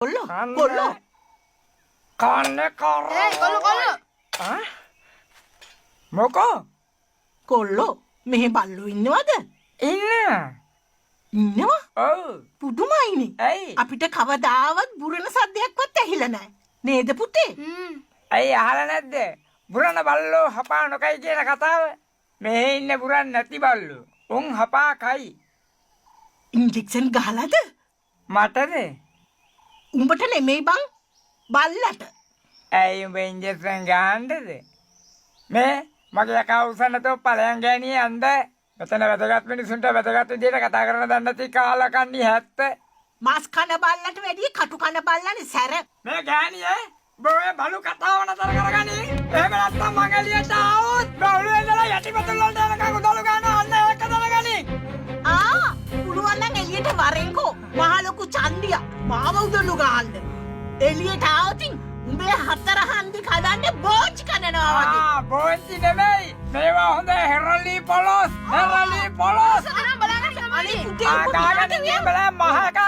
කොල්ලෝ කොල්ලෝ කන්නේ කර කොල්ලෝ මොකෝ කොල්ලෝ මෙහෙ බල්ලෝ ඉන්නවද? ඉන්නවා? ඔව් පුදුමයිනේ. ඇයි අපිට කවදාවත් බුරන සද්දයක්වත් ඇහිලා නැහැ. නේද පුතේ? ඇයි අහලා නැද්ද බුරණ බල්ලෝ හපා නොකයි කියන කතාව මෙහෙ ඉන්න බුරන් නැති බල්ලෝ උන් හපා කයි ඉන්ජෙක්ෂන් ගහලාද? මටද උඹට නෙමෙයි බං බල්ලට. ඇයි උඹ ඉන්ජෙක්ෂන් ගහන්නද මේ මගේ යකා උසන්නතෝ ඵලයන් ගෑණියේ අන්ද මෙතන වැදගත් මිනිසුන්ට වැදගත් විදියට කතා කරන දන්නේ නැති කාලා කන්නේ 70 මාස් කන බල්ලට වැඩිය කටු කන බල්ලනේ සැර. මේ ගෑණියේ බොය බලු කතාව නතර කරගනි එහෙම නැත්නම් මං එළියට ආවොත් බවුලේ ඉඳලා යටිපතුල් වලට යනකම් උදළු ගන්නවා අන්න ඒක දැනගනි පුළුවන් නම් එළියට වරෙන්කෝ. මහ ලොකු චන්දිය මාව උදළු ගහන්න. එළියට ආවොතින් උඹේ හතර හන්දි කඩන්නේ බෝච් කනනවා වගේ. බෝචි නෙමෙයි මේවා හොඳ හෙරලි පොලොස් අනේ පුතේ උඹ මහ එක